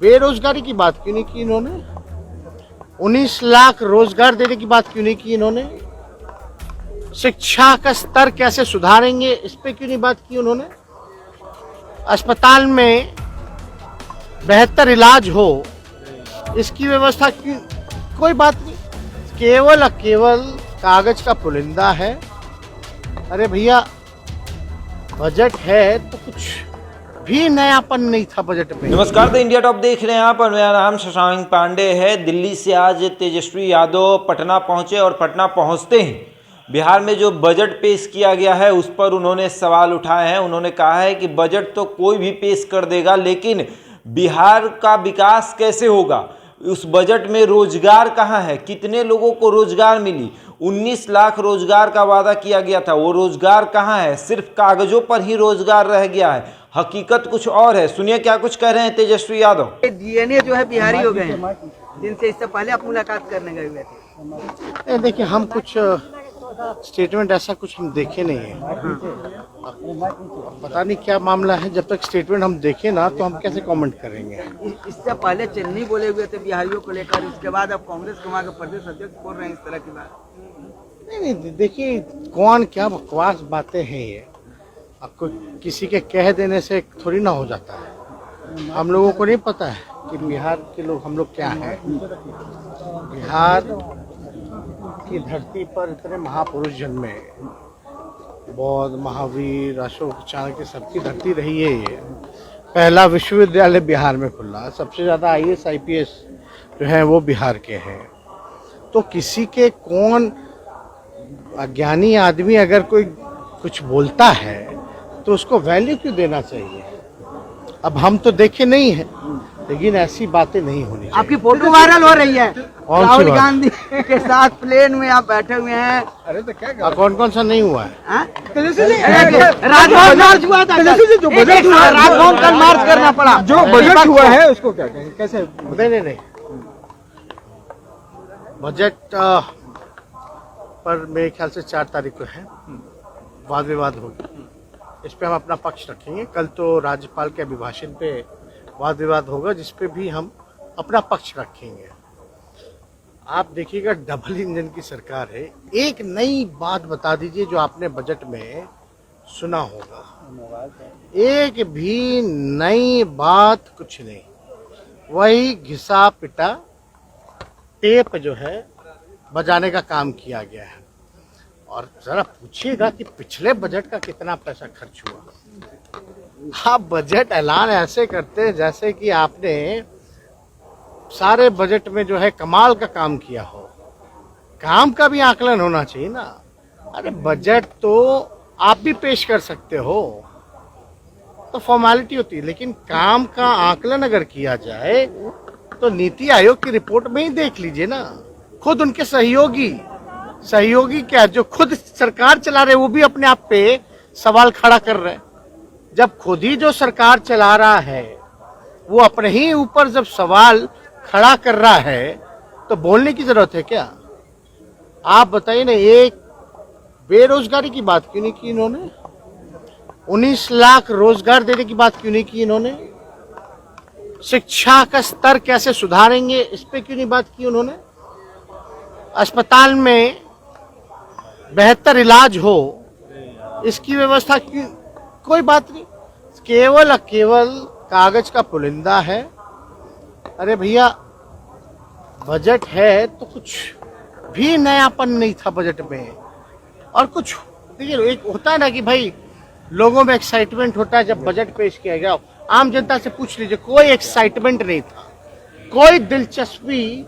बेरोजगारी की बात क्यों नहीं की इन्होंने? 19 लाख रोजगार देने की बात क्यों नहीं की इन्होंने? शिक्षा का स्तर कैसे सुधारेंगे इस पे क्यों नहीं बात की उन्होंने? अस्पताल में बेहतर इलाज हो इसकी व्यवस्था की कोई बात नहीं। केवल कागज का पुलिंदा है। अरे भैया, बजट है तो कुछ भी नयापन नहीं था बजट में। नमस्कार, द इंडिया टॉप देख रहे हैं आप और मेरा नाम शशांक पांडे है। दिल्ली से आज तेजस्वी यादव पटना पहुंचे और पटना पहुंचते ही बिहार में जो बजट पेश किया गया है उस पर उन्होंने सवाल उठाए हैं। उन्होंने कहा है कि बजट तो कोई भी पेश कर देगा, लेकिन बिहार का विकास कैसे होगा? उस बजट में रोजगार कहाँ है? कितने लोगों को रोजगार मिली? 19 लाख रोजगार का वादा किया गया था, वो रोजगार कहाँ है? सिर्फ कागजों पर ही रोजगार रह गया है, हकीकत कुछ और है। सुनिए क्या कुछ कह रहे हैं तेजस्वी यादव। डीएनए जो है बिहारी हो गए हैं, जिनसे इससे पहले आप मुलाकात करने गए हुए थे। देखिए, हम कुछ स्टेटमेंट ऐसा कुछ हम देखे नहीं है। पता नहीं क्या मामला है। जब तक स्टेटमेंट हम देखे ना तो हम कैसे कमेंट करेंगे। इससे पहले चेन्नई बोले हुए थे बिहारियों को लेकर, उसके बाद अब कांग्रेस के वहाँ के प्रदेश अध्यक्ष बोल रहे हैं इस तरह की बात। नहीं, देखिए कौन क्या बकवास बातें हैं ये। आपको किसी के कह देने से थोड़ी ना हो जाता है। हम लोगों को नहीं पता है कि बिहार के लोग हम लोग क्या हैं। बिहार की धरती पर इतने महापुरुष जन्मे, बौद्ध, महावीर, अशोक, चाणक्य, सबकी धरती रही है ये। पहला विश्वविद्यालय बिहार में खुला, सबसे ज़्यादा आईएएस आईपीएस जो है वो बिहार के हैं। तो किसी के कौन अज्ञानी आदमी अगर कोई कुछ बोलता है तो उसको वैल्यू क्यों देना चाहिए? अब हम तो देखे नहीं हैं, लेकिन ऐसी बातें नहीं होनी चाहिए। आपकी फोटो वायरल हो रही है, कौन सी राहुल बात? गांधी के साथ प्लेन में आप बैठे हुए हैं। अरे तो क्या कौन सा नहीं हुआ है? राजभवन मार्च हुआ था, जो बजट हुआ राजभवन कल मार्च करना पड़ा। जो बजट हुआ है उसको क्या कहें, कैसे? नहीं, बजट पर मेरे ख्याल से 4 तारीख को है, वाद विवाद होगी। इस पे हम अपना पक्ष रखेंगे। कल तो राज्यपाल के अभिभाषण पे वाद विवाद होगा, जिस पे भी हम अपना पक्ष रखेंगे। आप देखिएगा, डबल इंजन की सरकार है। एक नई बात बता दीजिए जो आपने बजट में सुना होगा। एक भी नई बात कुछ नहीं, वही घिसा पिटा टेप जो है बजाने का काम किया गया है। और जरा पूछिएगा कि पिछले बजट का कितना पैसा खर्च हुआ। आप बजट ऐलान ऐसे करते हैं जैसे कि आपने सारे बजट में जो है कमाल का काम किया हो। काम का भी आकलन होना चाहिए ना। अरे बजट तो आप भी पेश कर सकते हो, तो फॉर्मेलिटी होती है, लेकिन काम का आकलन अगर किया जाए तो नीति आयोग की रिपोर्ट में ही देख लीजिए ना। खुद उनके सहयोगी क्या, जो खुद सरकार चला रहे वो भी अपने आप पे सवाल खड़ा कर रहे हैं। जब खुद ही जो सरकार चला रहा है वो अपने ही ऊपर जब सवाल खड़ा कर रहा है तो बोलने की जरूरत है क्या? आप बताइए ना, एक बेरोजगारी की बात क्यों नहीं की इन्होंने? 19 लाख रोजगार देने की बात क्यों नहीं की इन्होंने? शिक्षा का स्तर कैसे सुधारेंगे इस पे क्यों नहीं बात की उन्होंने? अस्पताल में बेहतर इलाज हो इसकी व्यवस्था की कोई बात नहीं। केवल कागज का पुलिंदा है। अरे भैया, बजट है तो कुछ भी नयापन नहीं था बजट में। और कुछ देखिए, एक होता है ना कि भाई लोगों में एक्साइटमेंट होता है जब बजट पेश किया गया। आम जनता से पूछ लीजिए, कोई एक्साइटमेंट नहीं था, कोई दिलचस्पी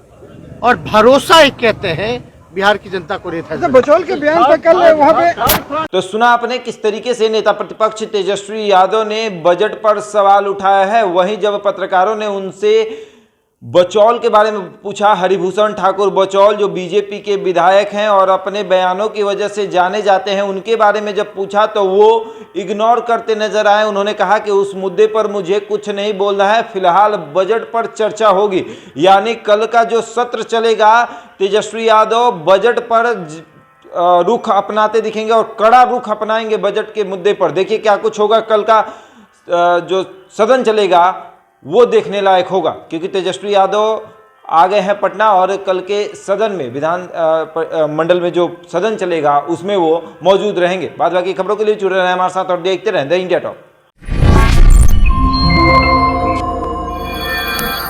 और भरोसा एक कहते हैं बिहार की जनता को नहीं था। बचौल के बयान पर कल वहाँ पे तो सुना आपने किस तरीके से नेता प्रतिपक्ष तेजस्वी यादव ने बजट पर सवाल उठाया है। वहीं जब पत्रकारों ने उनसे बचौल के बारे में पूछा, हरिभूषण ठाकुर बचौल जो बीजेपी के विधायक हैं और अपने बयानों की वजह से जाने जाते हैं, उनके बारे में जब पूछा तो वो इग्नोर करते नजर आए। उन्होंने कहा कि उस मुद्दे पर मुझे कुछ नहीं बोलना है, फिलहाल बजट पर चर्चा होगी। यानी कल का जो सत्र चलेगा, तेजस्वी यादव बजट पर रुख अपनाते दिखेंगे और कड़ा रुख अपनाएंगे बजट के मुद्दे पर। देखिए क्या कुछ होगा। कल का जो सदन चलेगा वो देखने लायक होगा, क्योंकि तेजस्वी यादव आ गए हैं पटना और कल के सदन में विधान मंडल में जो सदन चलेगा उसमें वो मौजूद रहेंगे। बाद बाकी खबरों के लिए जुड़े रहें हमारे साथ और देखते रहें द इंडिया टॉक।